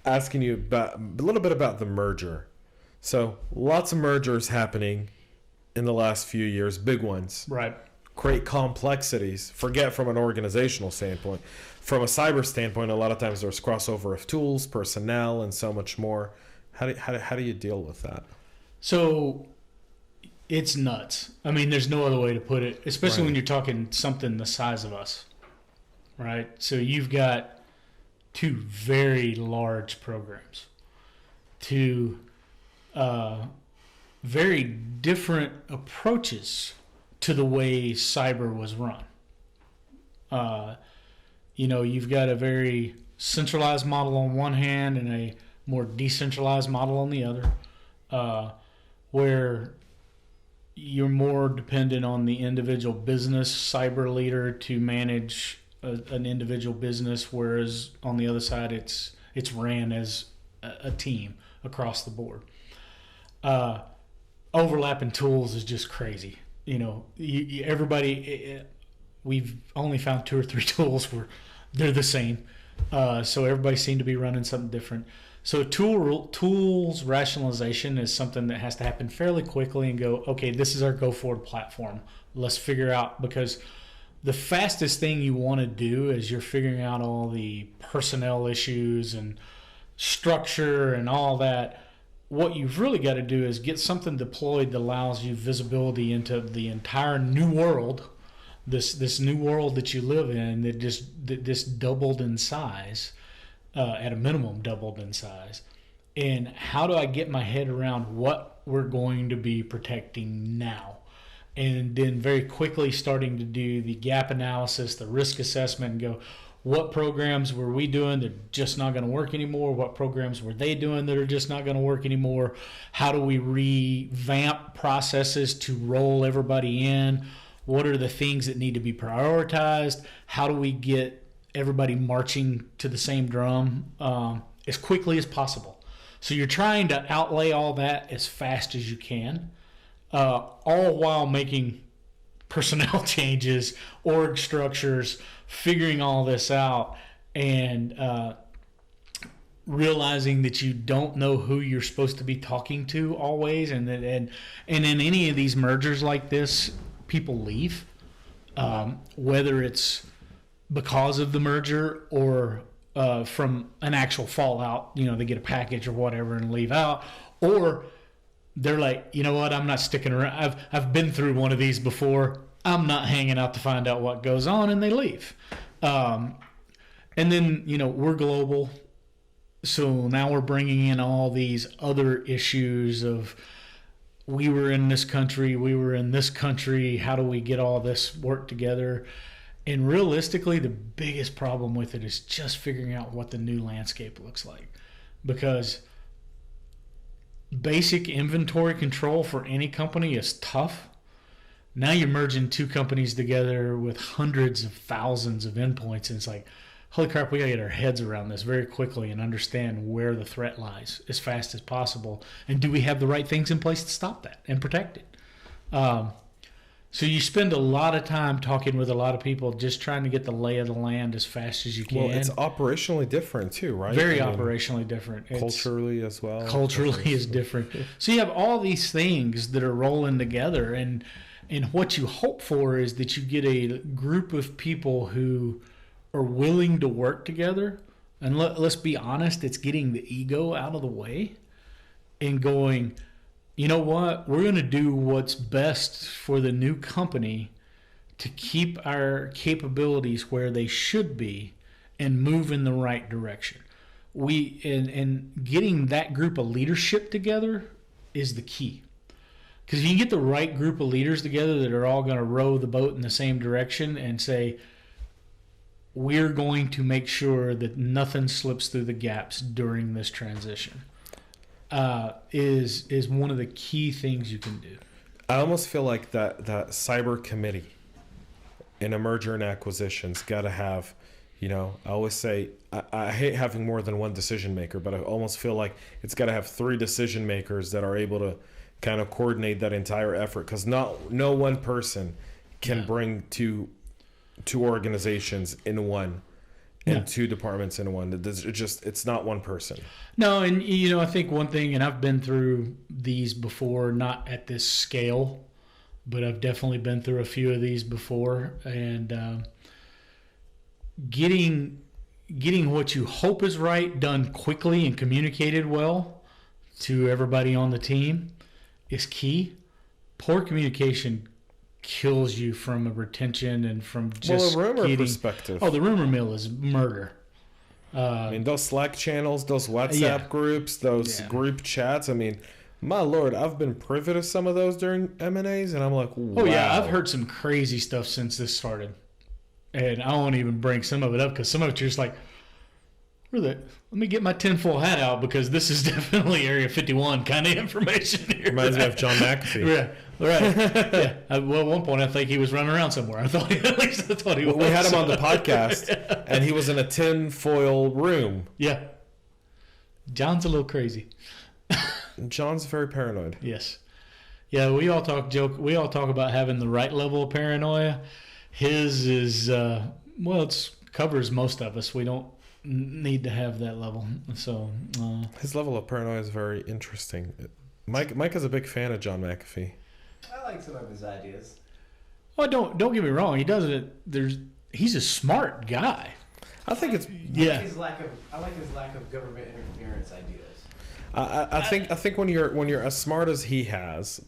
asking you about a little bit about the merger. So lots of mergers happening in the last few years, big ones. Right. Create complexities. Forget from an organizational standpoint. From a cyber standpoint, a lot of times there's crossover of tools, personnel, and so much more. How do you deal with that? So it's nuts. I mean, there's no other way to put it, especially when you're talking something the size of us, right? So you've got two very large programs, two very different approaches to the way cyber was run. You've got a very centralized model on one hand and a more decentralized model on the other, where you're more dependent on the individual business cyber leader to manage an individual business, whereas on the other side it's ran as a team across the board. Overlapping tools is just crazy. Everybody, we've only found 2 or 3 tools where they're the same. So everybody seemed to be running something different. So tools rationalization is something that has to happen fairly quickly and go, okay, this is our go forward platform. Let's figure out, because the fastest thing you want to do is you're figuring out all the personnel issues and structure and all that. What you've really got to do is get something deployed that allows you visibility into the entire new world, this new world that you live in that just doubled in size, at a minimum doubled in size. And how do I get my head around what we're going to be protecting now? And then very quickly starting to do the gap analysis, the risk assessment, and go, what programs were we doing that are just not going to work anymore? What programs were they doing that are just not going to work anymore? How do we revamp processes to roll everybody in? What are the things that need to be prioritized? How do we get everybody marching to the same drum as quickly as possible? So you're trying to outlay all that as fast as you can, all while making personnel changes, org structures, figuring all this out, and realizing that you don't know who you're supposed to be talking to always, and in any of these mergers like this, people leave, whether it's because of the merger or from an actual fallout. They get a package or whatever and leave out, or they're like, you know what, I'm not sticking around. I've been through one of these before. I'm not hanging out to find out what goes on, and they leave. And then, we're global. So now we're bringing in all these other issues of, we were in this country, we were in this country, how do we get all this work together? And realistically, the biggest problem with it is just figuring out what the new landscape looks like. Because basic inventory control for any company is tough. Now you're merging 2 companies together with hundreds of thousands of endpoints, and it's like, holy crap, we got to get our heads around this very quickly and understand where the threat lies as fast as possible. And do we have the right things in place to stop that and protect it? So you spend a lot of time talking with a lot of people, just trying to get the lay of the land as fast as you can. Well, it's operationally different too, right? Very operationally different. Culturally as well. Culturally is different. So you have all these things that are rolling together, and what you hope for is that you get a group of people who are willing to work together. And let's be honest, it's getting the ego out of the way and going, you know what, we're going to do what's best for the new company to keep our capabilities where they should be and move in the right direction. And getting that group of leadership together is the key. Because you can get the right group of leaders together that are all going to row the boat in the same direction and say, we're going to make sure that nothing slips through the gaps during this transition, is one of the key things you can do. I almost feel like that cyber committee in a merger and acquisitions got to have, I always say, I hate having more than one decision maker, but I almost feel like it's got to have 3 decision makers that are able to kind of coordinate that entire effort, because no one person can bring two organizations in one. and two departments in one. It's not one person. No, and I think one thing, and I've been through these before, not at this scale, but I've definitely been through a few of these before, and getting what you hope is right done quickly and communicated well to everybody on the team is key. Poor communication kills you from a retention and from just a rumor perspective. Oh, the rumor mill is murder. I mean, those Slack channels, those WhatsApp groups, those group chats. I mean, my Lord, I've been privy to some of those during M&As, and I'm like, wow. Oh, yeah, I've heard some crazy stuff since this started. And I won't even bring some of it up because some of it you're just like, let me get my tinfoil hat out because this is definitely Area 51 kind of information here. Reminds me of John McAfee. Yeah, right. Yeah. Well, at one point I think he was running around somewhere. At least I thought he was. We had him on the podcast, and he was in a tinfoil room. Yeah. John's a little crazy. John's very paranoid. Yes. Yeah, we all talk about having the right level of paranoia. His is it covers most of us. We don't need to have that level. So his level of paranoia is very interesting. Mike is a big fan of John McAfee. I like some of his ideas. Well, don't get me wrong. He does it. He's a smart guy. I think it's I like his lack of government interference ideas. I think when you're as smart as he has,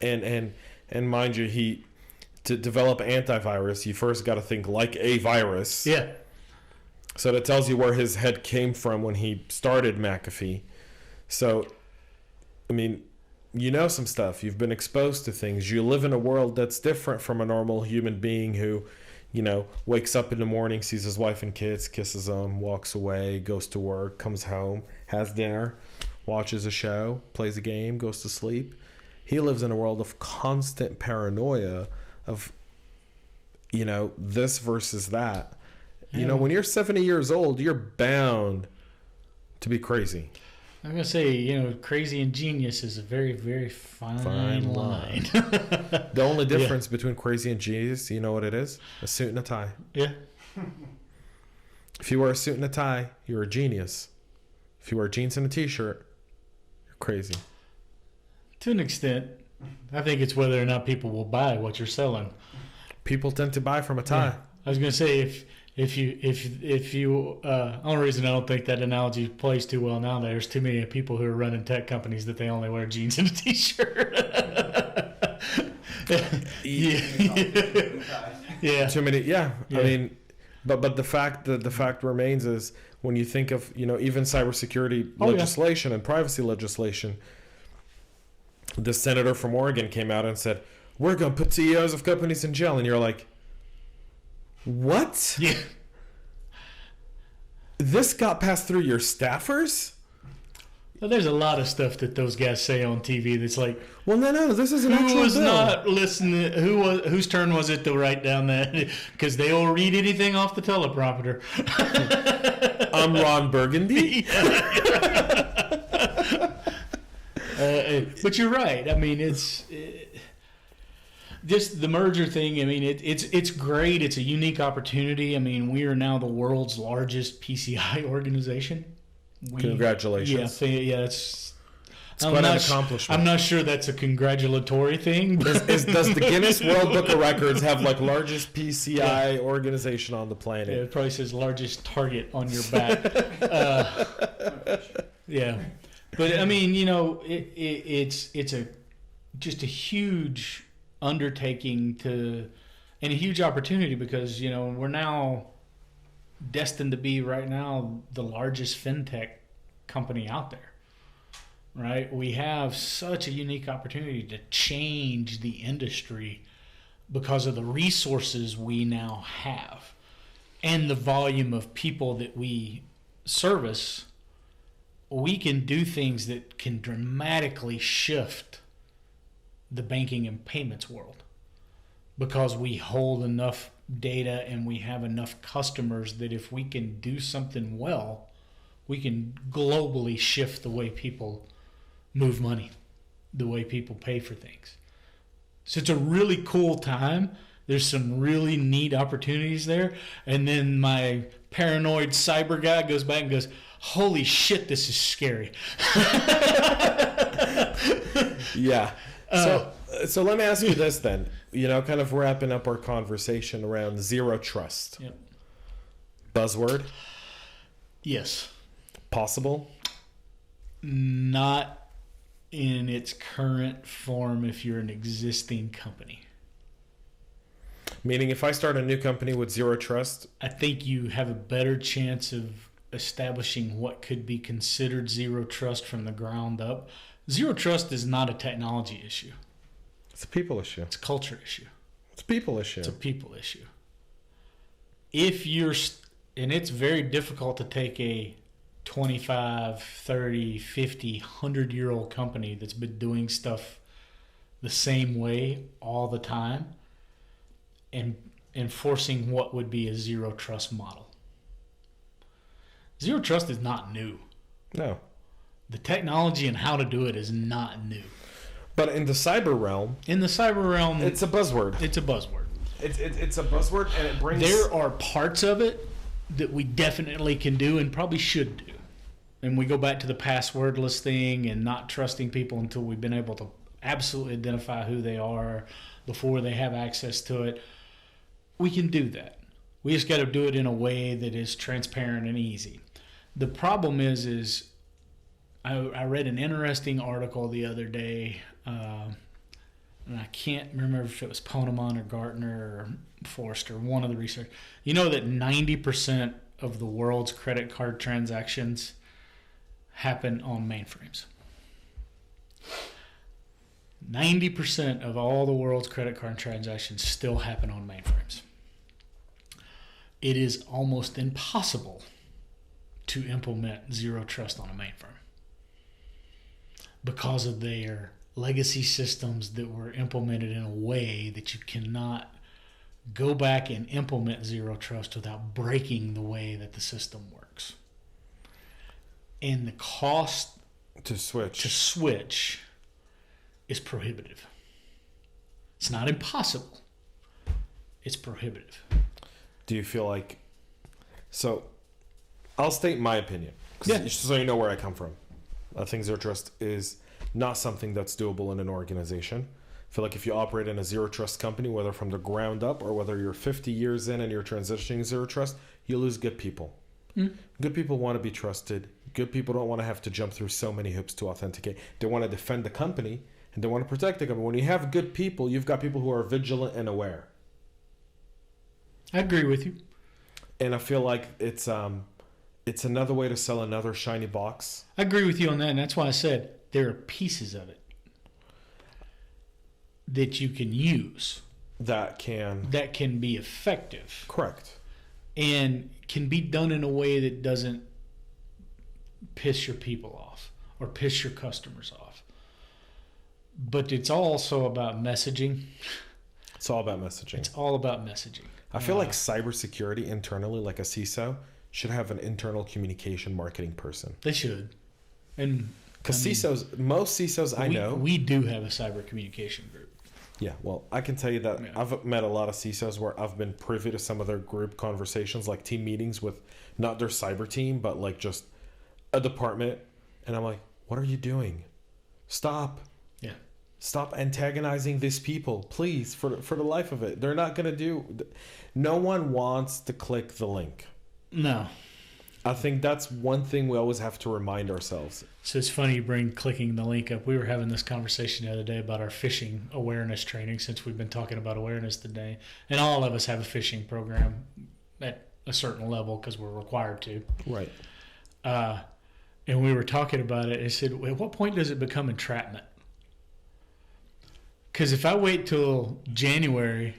and mind you, to develop antivirus, you first got to think like a virus. Yeah. So that tells you where his head came from when he started McAfee. So, I mean, you know some stuff. You've been exposed to things. You live in a world that's different from a normal human being who, wakes up in the morning, sees his wife and kids, kisses them, walks away, goes to work, comes home, has dinner, watches a show, plays a game, goes to sleep. He lives in a world of constant paranoia of, this versus that. Yeah. When you're 70 years old, you're bound to be crazy. I'm going to say, crazy and genius is a very, very fine line. The only difference between crazy and genius, you know what it is? A suit and a tie. Yeah. If you wear a suit and a tie, you're a genius. If you wear jeans and a t-shirt, you're crazy. To an extent. I think it's whether or not people will buy what you're selling. People tend to buy from a tie. Yeah. I was going to say, if you only reason I don't think that analogy plays too well now, there's too many people who are running tech companies that they only wear jeans and a t-shirt. Yeah. Too many. Yeah. I mean, but the fact remains is when you think of even cybersecurity legislation and privacy legislation, the senator from Oregon came out and said, "We're going to put CEOs of companies in jail," and you're like, what? Yeah. This got passed through your staffers? Well, there's a lot of stuff that those guys say on TV that's like, well, no, this is an actual bill. Who was not listening? Whose turn was it to write down that? Because they will read anything off the teleprompter. I'm Ron Burgundy. But you're right. I mean, just the merger thing. I mean, it's great. It's a unique opportunity. I mean, we are now the world's largest PCI organization. Congratulations. Yeah, it's quite an accomplishment. I'm not sure that's a congratulatory thing. Does the Guinness World Book of Records have largest PCI organization on the planet? Yeah, it probably says largest target on your back. Yeah, but I mean, it's just a huge undertaking and a huge opportunity because we're now destined to be right now the largest fintech company out there, right? We have such a unique opportunity to change the industry because of the resources we now have and the volume of people that we service. We can do things that can dramatically shift the banking and payments world because we hold enough data and we have enough customers that if we can do something well, we can globally shift the way people move money, the way people pay for things. So it's a really cool time. There's some really neat opportunities there. And then my paranoid cyber guy goes back and goes, holy shit, this is scary. Yeah. So let me ask you this then. Kind of wrapping up our conversation around zero trust. Yep. Buzzword? Yes. Possible? Not in its current form if you're an existing company. Meaning if I start a new company with zero trust? I think you have a better chance of establishing what could be considered zero trust from the ground up. Zero trust is not a technology issue. It's a people issue. It's a culture issue. It's a people issue. It's a people issue. And it's very difficult to take a 25, 30, 50, 100-year-old company that's been doing stuff the same way all the time and enforcing what would be a zero trust model. Zero trust is not new. No. The technology and how to do it is not new. But in the cyber realm... It's a buzzword. It's a buzzword. It's a buzzword, and it brings... There are parts of it that we definitely can do and probably should do. And we go back to the passwordless thing and not trusting people until we've been able to absolutely identify who they are before they have access to it. We can do that. We just got to do it in a way that is transparent and easy. The problem is I read an interesting article the other day, and I can't remember if it was Ponemon or Gartner or Forrester, one of the research. You know that 90% of the world's credit card transactions happen on mainframes. 90% of all the world's credit card transactions still happen on mainframes. It is almost impossible to implement zero trust on a mainframe because of their legacy systems that were implemented in a way that you cannot go back and implement zero trust without breaking the way that the system works. And the cost to switch is prohibitive. It's not impossible. It's prohibitive. Do you feel like... So, I'll state my opinion. So you know where I come from. I think zero trust is not something that's doable in an organization. I feel like if you operate in a zero trust company, whether from the ground up or whether you're 50 years in and you're transitioning zero trust, you lose good people. Good people want to be trusted. Good people don't want to have to jump through so many hoops to authenticate. They want to defend the company and they want to protect the company. When you have good people, you've got people who are vigilant and aware. I agree with you. And I feel like it's another way to sell another shiny box. I agree with you on that, and that's why I said there are pieces of it that you can use that can be effective. Correct. And can be done in a way that doesn't piss your people off or piss your customers off. But it's also about messaging. It's all about messaging. It's all about messaging. I feel like cybersecurity internally, like a CISO, should have an internal communication marketing person. They should. And because most CISOs I know... We do have a cyber communication group. Yeah, well, I can tell you that I've met a lot of CISOs where I've been privy to some of their group conversations, like team meetings with not their cyber team, but like just a department. And I'm like, what are you doing? Stop. Yeah. Stop antagonizing these people, please, for the life of it. They're not going to do... No one wants to click the link. No. I think that's one thing we always have to remind ourselves. So it's funny you bring clicking the link up. We were having this conversation the other day about our phishing awareness training, since we've been talking about awareness today. And all of us have a phishing program at a certain level because we're required to. Right. And we were talking about it. I said, at what point does it become entrapment? Because if I wait till January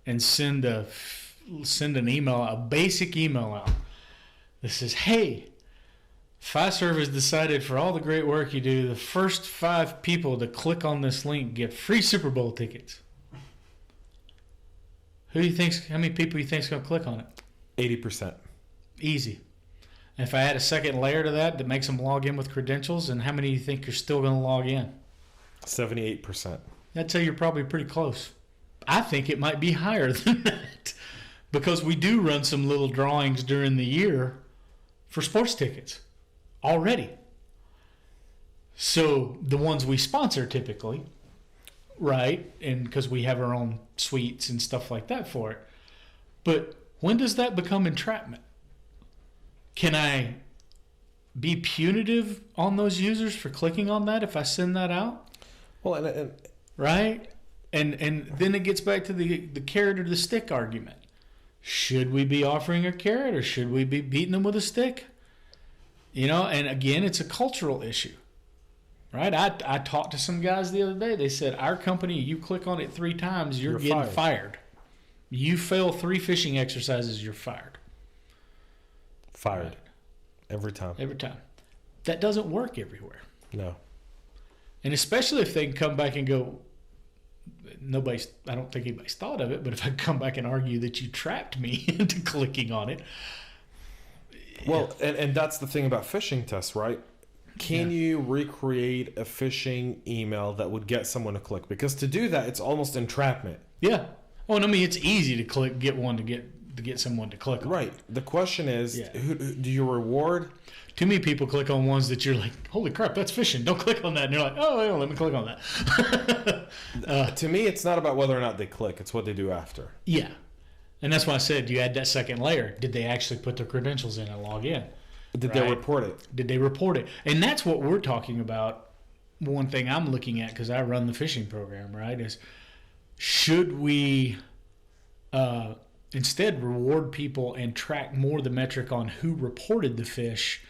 and send an email, a basic email out that says, hey, Fiserv has decided for all the great work you do, the first 5 people to click on this link get free Super Bowl tickets. How many people do you think is going to click on it? 80%. Easy. And if I add a second layer to that makes them log in with credentials, and how many do you think are still going to log in? 78%. I'd say you're probably pretty close. I think it might be higher than that. because we do run some little drawings during the year for sports tickets already. So the ones we sponsor typically, right? And because we have our own suites and stuff like that for it. But when does that become entrapment? Can I be punitive on those users for clicking on that if I send that out? Well, and Right? And then it gets back to the carrot or the stick argument. Should we be offering a carrot or should we be beating them with a stick? You know, and again, it's a cultural issue. Right? I talked to some guys the other day. They said, our company, you click on it 3 times, you're getting fired. You fail 3 phishing exercises, you're fired. Fired. Right. Every time. Every time. That doesn't work everywhere. No. And especially if they can come back and go, I don't think anybody's thought of it, but if I come back and argue that you trapped me into clicking on it. Well, and that's the thing about phishing tests, right? Can you recreate a phishing email that would get someone to click? Because to do that, it's almost entrapment. Yeah. Oh, and I mean, it's easy to get someone to click on. Right. The question is, who do you reward? Too many people click on ones that you're like, holy crap, that's phishing. Don't click on that. And you're like, oh, yeah, let me click on that. To me, it's not about whether or not they click. It's what they do after. Yeah. And that's why I said you add that second layer. Did they actually put their credentials in and log in? Did they report it? Did they report it? And that's what we're talking about. One thing I'm looking at, because I run the phishing program, right, is should we instead reward people and track more the metric on who reported the phish,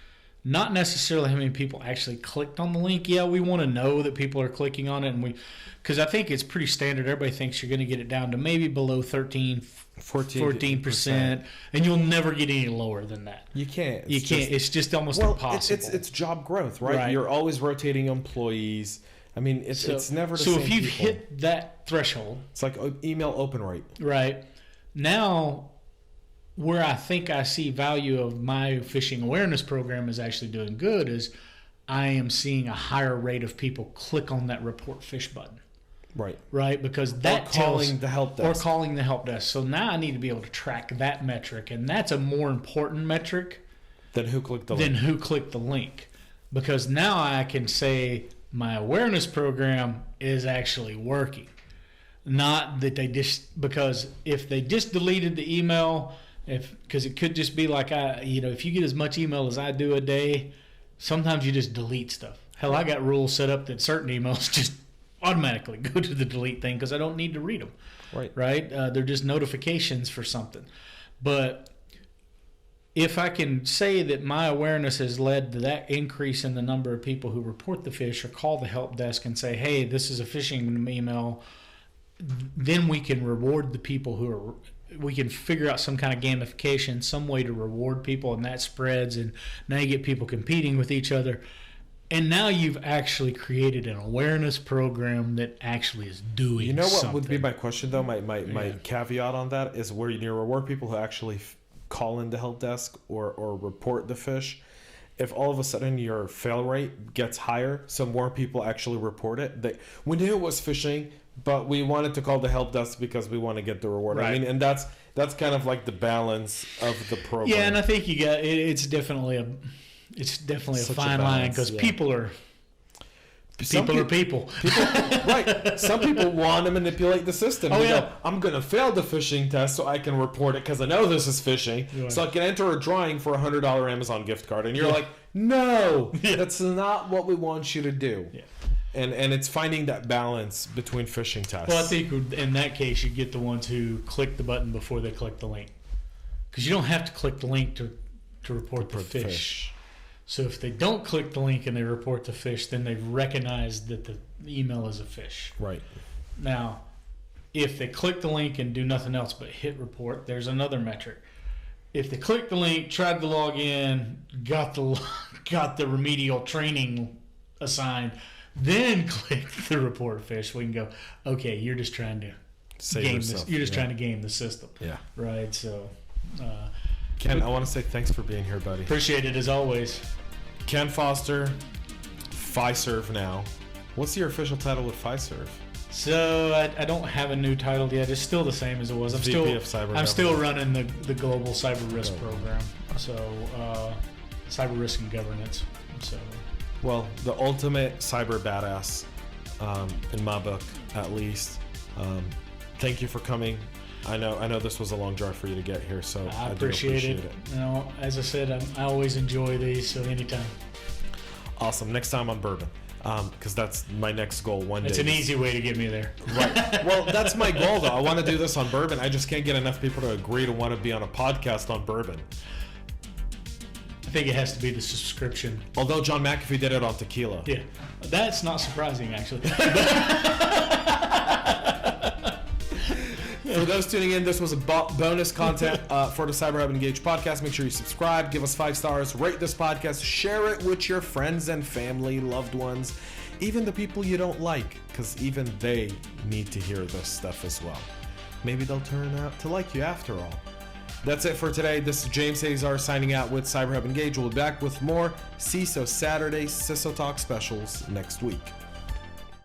not necessarily how many people actually clicked on the link. Yeah, we want to know that people are clicking on it, and because I think it's pretty standard. Everybody thinks you're going to get it down to maybe below 14%, and you'll never get any lower than that. You can't. It's just almost impossible. It's job growth, right? You're always rotating employees. I mean, it's never the same. So if you've people. hit that threshold, it's like email open rate. Right. Now, where I think I see value of my phishing awareness program is actually doing good is I am seeing a higher rate of people click on that report phish button. Right. Right? Because that calling the help desk. Or calling the help desk. So now I need to be able to track that metric, and that's a more important metric than who clicked the link. Because now I can say my awareness program is actually working. Not that because if they just deleted the email, because it could just be like if you get as much email as I do a day, sometimes you just delete stuff. Hell, I got rules set up that certain emails just automatically go to the delete thing because I don't need to read them. Right? They're just notifications for something. But if I can say that my awareness has led to that increase in the number of people who report the phish or call the help desk and say, hey, this is a phishing email, then we can reward the people we can figure out some kind of gamification, some way to reward people, and that spreads, and now you get people competing with each other. And now you've actually created an awareness program that actually is doing something. What would be my question, though? My caveat on that is where you reward people who actually call in the help desk or report the phish. If all of a sudden your fail rate gets higher, so more people actually report it. We knew it was phishing, but we wanted to call the help desk because we want to get the reward. Right. I mean, and that's kind of like the balance of the program. Yeah, and I think it's definitely a fine line because people are people. Right. Some people want to manipulate the system. Go, I'm going to fail the phishing test so I can report it because I know this is phishing. Right. So I can enter a drawing for a $100 Amazon gift card. And you're like, no, that's not what we want you to do. Yeah. And it's finding that balance between phishing tests. Well, I think in that case, you get the ones who click the button before they click the link. Because you don't have to click the link to report the phish. So if they don't click the link and they report the phish, then they've recognized that the email is a phish. Right. Now, if they click the link and do nothing else but hit report, there's another metric. If they click the link, tried to log in, got the remedial training assigned, then click the report phish, we can go, okay, you're just trying to trying to game the system. Yeah. Right. So Ken, I want to say thanks for being here, buddy. Appreciate it as always. Ken Foster, Fiserv now. What's your official title with Fiserv? So I don't have a new title yet. It's still the same as it was. VP of Cyber I'm still Governance. running the global cyber risk program. So cyber risk and governance. So Well, the ultimate cyber badass, in my book, at least. Thank you for coming. I know this was a long drive for you to get here, so I do appreciate it. You know, as I said, I always enjoy these. So anytime. Awesome. Next time on bourbon, because that's my next goal. It's an easy way to get me there. Right. Well, that's my goal, though. I want to do this on bourbon. I just can't get enough people to agree to want to be on a podcast on bourbon. I think it has to be the subscription. Although John McAfee did it on tequila. Yeah, that's not surprising, actually. For those tuning in, this was a bonus content for the CyberHub Engage podcast. Make sure you subscribe, give us 5 stars, rate this podcast, share it with your friends and family, loved ones, even the people you don't like, because even they need to hear this stuff as well. Maybe they'll turn out to like you after all. That's it for today. This is James Azar signing out with CyberHub Engage. We'll be back with more CISO Saturday CISO Talk specials next week.